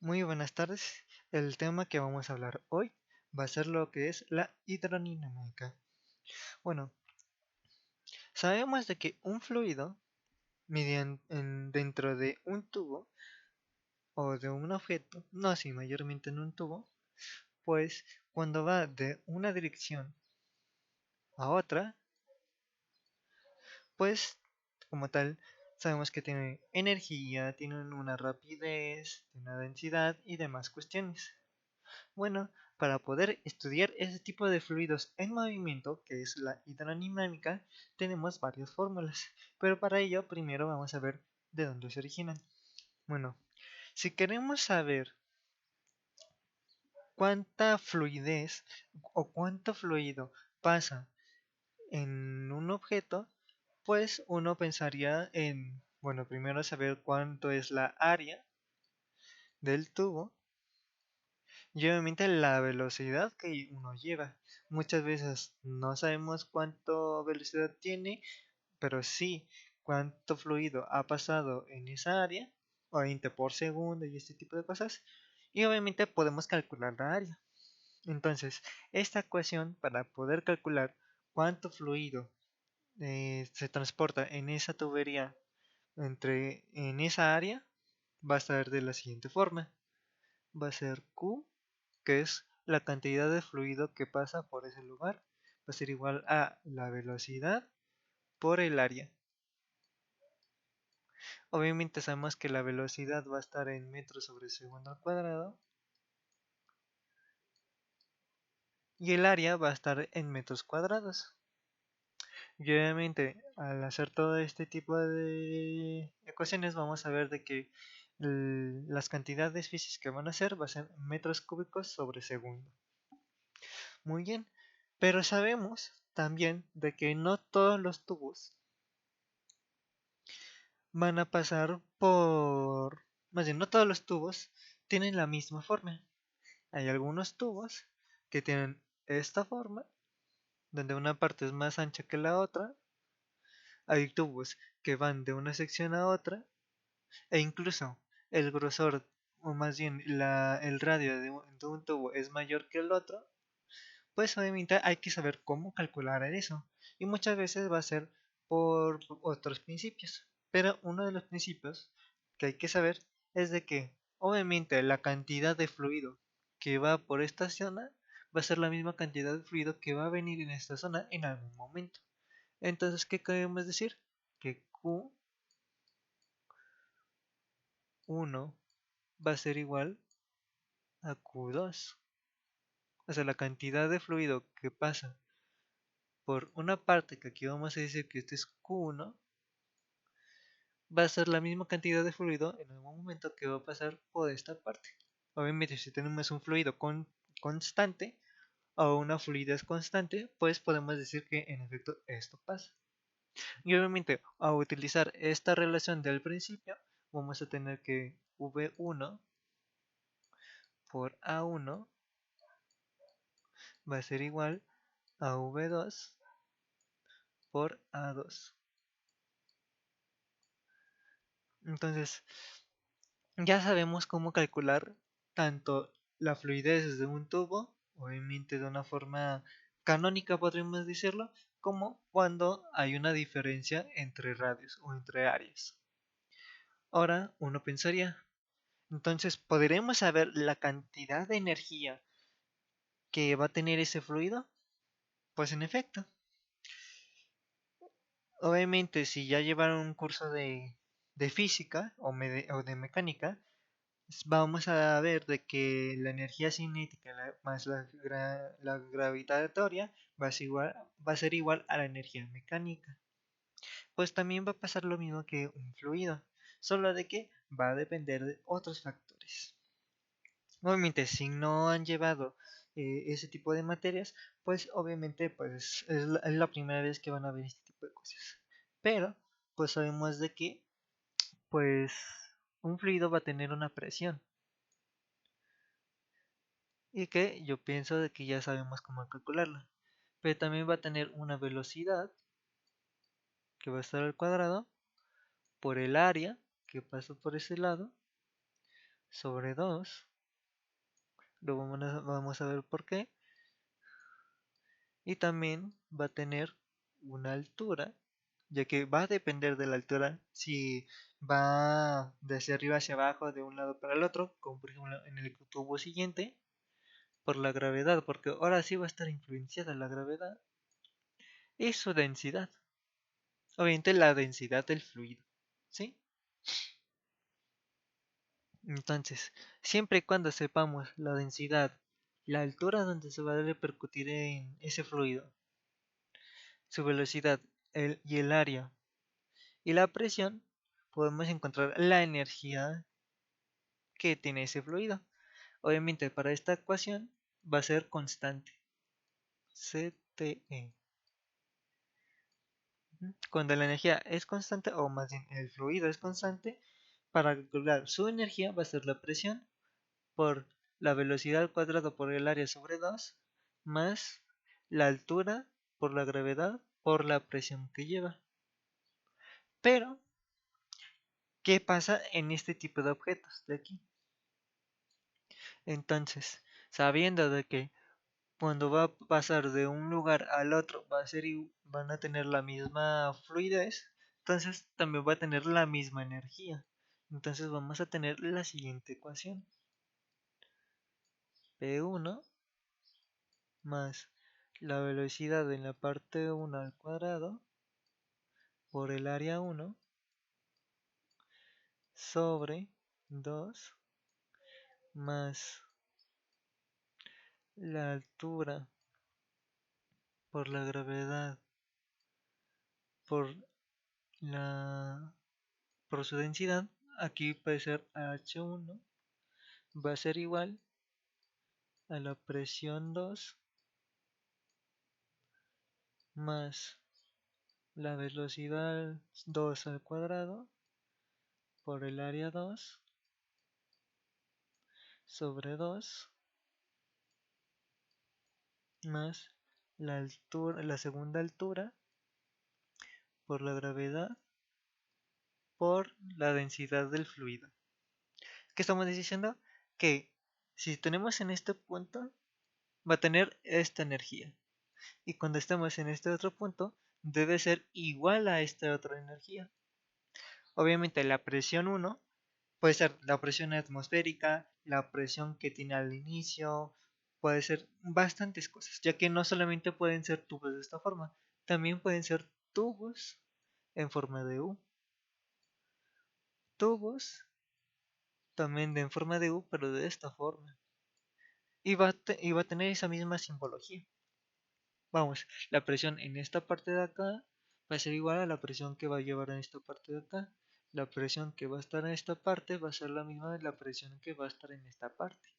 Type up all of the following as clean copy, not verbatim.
Muy buenas tardes. El tema que vamos a hablar hoy va a ser lo que es la hidrodinámica. Bueno, sabemos de que un fluido dentro de un tubo o de un objeto, no así mayormente en un tubo, pues cuando va de una dirección a otra, pues como tal, sabemos que tiene energía, tiene una rapidez, tiene una densidad y demás cuestiones. Bueno, para poder estudiar ese tipo de fluidos en movimiento, que es la hidrodinámica, tenemos varias fórmulas, pero para ello primero vamos a ver de dónde se originan. Bueno, si queremos saber cuánta fluidez o cuánto fluido pasa en un objeto, pues uno pensaría en, bueno, primero saber cuánto es la área del tubo y obviamente la velocidad que uno lleva. Muchas veces no sabemos cuánto velocidad tiene, pero sí cuánto fluido ha pasado en esa área, obviamente por segundo y este tipo de cosas. Y obviamente podemos calcular la área. Entonces, esta ecuación para poder calcular cuánto fluido se transporta en esa tubería en esa área va a estar de la siguiente forma. Va a ser Q, que es la cantidad de fluido que pasa por ese lugar, va a ser igual a la velocidad por el área. Obviamente sabemos que la velocidad va a estar en metros sobre segundo al cuadrado y el área va a estar en metros cuadrados. Y obviamente al hacer todo este tipo de ecuaciones vamos a ver de que las cantidades físicas que van a ser va a ser metros cúbicos sobre segundo. Muy bien, pero sabemos también de que no todos los tubos van a pasar por... Más bien, no todos los tubos tienen la misma forma. Hay algunos tubos que tienen esta forma, donde una parte es más ancha que la otra. Hay tubos que van de una sección a otra, e incluso el grosor, o más bien el radio de un tubo es mayor que el otro. Pues obviamente hay que saber cómo calcular eso. Y muchas veces va a ser por otros principios. Pero uno de los principios que hay que saber es de que obviamente la cantidad de fluido que va por esta zona va a ser la misma cantidad de fluido que va a venir en esta zona en algún momento. Entonces, ¿qué queremos decir? Que Q1 va a ser igual a Q2. O sea, la cantidad de fluido que pasa por una parte, que aquí vamos a decir que este es Q1, va a ser la misma cantidad de fluido en algún momento que va a pasar por esta parte. Obviamente, si tenemos un fluido constante o una fluidez constante, pues podemos decir que en efecto esto pasa. Y obviamente, al utilizar esta relación del principio, vamos a tener que V1 por A1 va a ser igual a V2 por A2. Entonces, ya sabemos cómo calcular tanto la fluidez de un tubo, obviamente de una forma canónica podríamos decirlo, como cuando hay una diferencia entre radios o entre áreas. Ahora uno pensaría, entonces, ¿podremos saber la cantidad de energía que va a tener ese fluido? Pues en efecto, obviamente si ya llevaron un curso de física o de mecánica, vamos a ver de que la energía cinética más la gravitatoria va a ser igual a la energía mecánica. Pues también va a pasar lo mismo que un fluido, solo de que va a depender de otros factores. Obviamente, si no han llevado ese tipo de materias, pues obviamente pues es la primera vez que van a ver este tipo de cosas. Pero, pues sabemos de que pues un fluido va a tener una presión. Y que yo pienso de que ya sabemos cómo calcularla. Pero también va a tener una velocidad que va a estar al cuadrado por el área que pasa por ese lado sobre 2. Lo vamos a ver por qué. Y también va a tener una altura, ya que va a depender de la altura si va de hacia arriba hacia abajo, de un lado para el otro, como por ejemplo en el tubo siguiente, por la gravedad, porque ahora sí va a estar influenciada la gravedad y su densidad. Obviamente la densidad del fluido, ¿sí? Entonces, siempre y cuando sepamos la densidad, la altura donde se va a repercutir en ese fluido, su velocidad y el área y la presión, podemos encontrar la energía que tiene ese fluido. Obviamente para esta ecuación va a ser constante, CTE. Cuando la energía es constante, o más bien el fluido es constante, para calcular su energía va a ser la presión por la velocidad al cuadrado por el área sobre 2 más la altura por la gravedad por la presión que lleva. Pero, ¿qué pasa en este tipo de objetos de aquí? Entonces, sabiendo de que cuando va a pasar de un lugar al otro van a tener la misma fluidez, entonces también va a tener la misma energía. Entonces vamos a tener la siguiente ecuación. P1 más la velocidad en la parte 1 al cuadrado por el área 1 sobre 2 más la altura por la gravedad por la por su densidad. Aquí puede ser H1 va a ser igual a la presión 2 más la velocidad 2 al cuadrado por el área 2 sobre 2 más la altura, la segunda altura por la gravedad por la densidad del fluido. ¿Qué estamos diciendo? Que si tenemos en este punto va a tener esta energía y cuando estemos en este otro punto debe ser igual a esta otra energía. Obviamente la presión 1 puede ser la presión atmosférica, la presión que tiene al inicio, puede ser bastantes cosas, ya que no solamente pueden ser tubos de esta forma, también pueden ser tubos en forma de U, tubos también en forma de U, pero de esta forma, y va a tener esa misma simbología. Vamos, la presión en esta parte de acá va a ser igual a la presión que va a llevar en esta parte de acá. La presión que va a estar en esta parte va a ser la misma de la presión que va a estar en esta parte.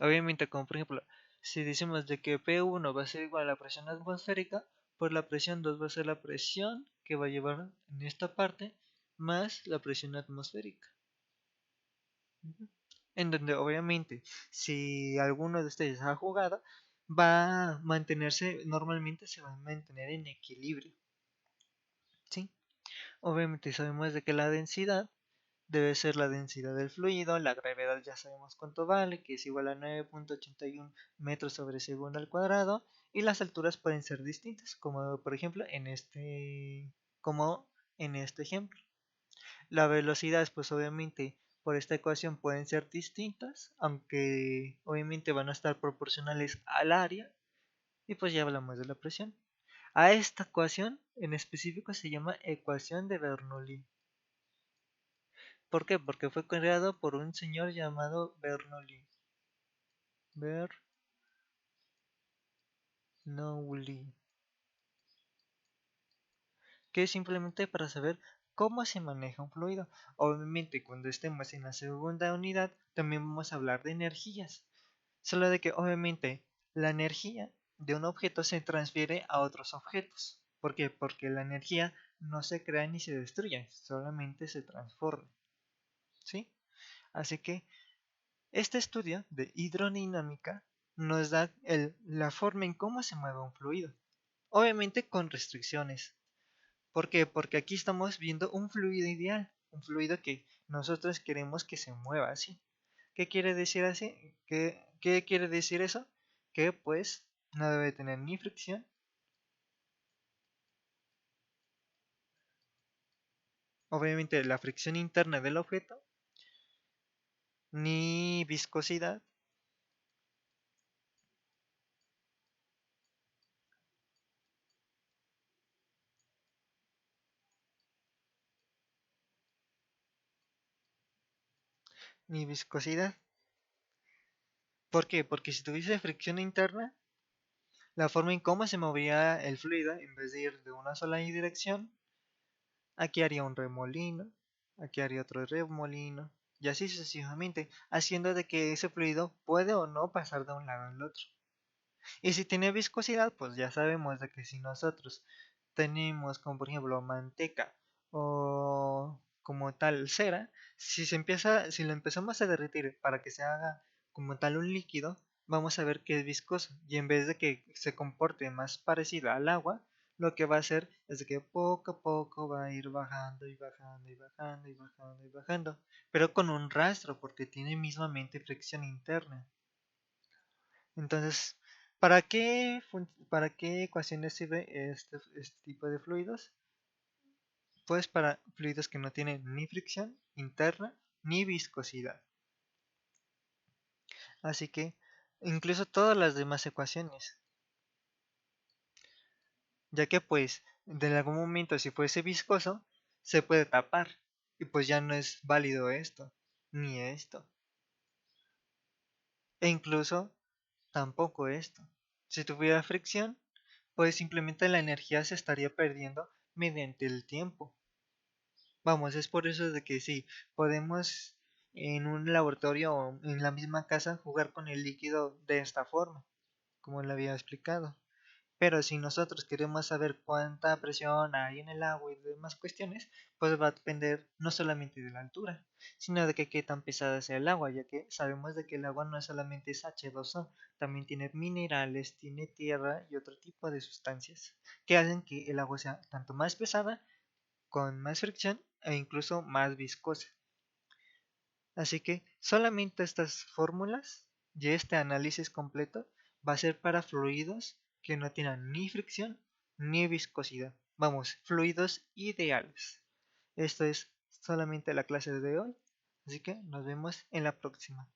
Obviamente, como por ejemplo, si decimos de que P1 va a ser igual a la presión atmosférica, pues la presión 2 va a ser la presión que va a llevar en esta parte más la presión atmosférica. En donde obviamente, si alguno de ustedes ha jugado, va a mantenerse, normalmente se va a mantener en equilibrio. ¿Sí? Obviamente sabemos de que la densidad debe ser la densidad del fluido, la gravedad ya sabemos cuánto vale, que es igual a 9.81 metros sobre segundo al cuadrado, y las alturas pueden ser distintas, como por ejemplo como en este ejemplo. La velocidad, pues obviamente por esta ecuación pueden ser distintas, aunque obviamente van a estar proporcionales al área, y pues ya hablamos de la presión. A esta ecuación en específico se llama ecuación de Bernoulli. ¿Por qué? Porque fue creado por un señor llamado Bernoulli. Bernoulli. Que es simplemente para saber cómo se maneja un fluido. Obviamente cuando estemos en la segunda unidad también vamos a hablar de energías. Solo de que obviamente la energía de un objeto se transfiere a otros objetos. ¿Por qué? Porque la energía no se crea ni se destruye, solamente se transforma. ¿Sí? Así que este estudio de hidrodinámica nos da la forma en cómo se mueve un fluido. Obviamente con restricciones. ¿Por qué? Porque aquí estamos viendo un fluido ideal, un fluido que nosotros queremos que se mueva así. ¿Qué quiere decir así? ¿Qué quiere decir eso? Que pues no debe tener ni fricción, obviamente la fricción interna del objeto, ni viscosidad, ni viscosidad. ¿Por qué? Porque si tuviese fricción interna, la forma en cómo se movería el fluido, en vez de ir de una sola dirección, aquí haría un remolino, aquí haría otro remolino, y así sucesivamente, haciendo de que ese fluido puede o no pasar de un lado al otro. Y si tiene viscosidad, pues ya sabemos de que si nosotros tenemos como por ejemplo manteca o como tal cera, si lo empezamos a derretir para que se haga como tal un líquido, vamos a ver que es viscoso y en vez de que se comporte más parecido al agua, lo que va a hacer es de que poco a poco va a ir bajando y bajando y bajando y bajando y bajando, pero con un rastro porque tiene mismamente fricción interna. Entonces, ¿para qué ecuaciones sirve este tipo de fluidos? Pues para fluidos que no tienen ni fricción interna ni viscosidad. Así que incluso todas las demás ecuaciones, ya que pues en algún momento si fuese viscoso, se puede tapar y pues ya no es válido esto, ni esto, e incluso tampoco esto. Si tuviera fricción, pues simplemente la energía se estaría perdiendo mediante el tiempo. Vamos, es por eso de que sí, podemos en un laboratorio o en la misma casa jugar con el líquido de esta forma, como le había explicado. Pero si nosotros queremos saber cuánta presión hay en el agua y demás cuestiones, pues va a depender no solamente de la altura, sino de que qué tan pesada sea el agua, ya que sabemos de que el agua no solamente es H2O, también tiene minerales, tiene tierra y otro tipo de sustancias que hacen que el agua sea tanto más pesada, con más fricción e incluso más viscosa. Así que solamente estas fórmulas y este análisis completo va a ser para fluidos que no tengan ni fricción ni viscosidad. Vamos, fluidos ideales. Esto es solamente la clase de hoy, así que nos vemos en la próxima.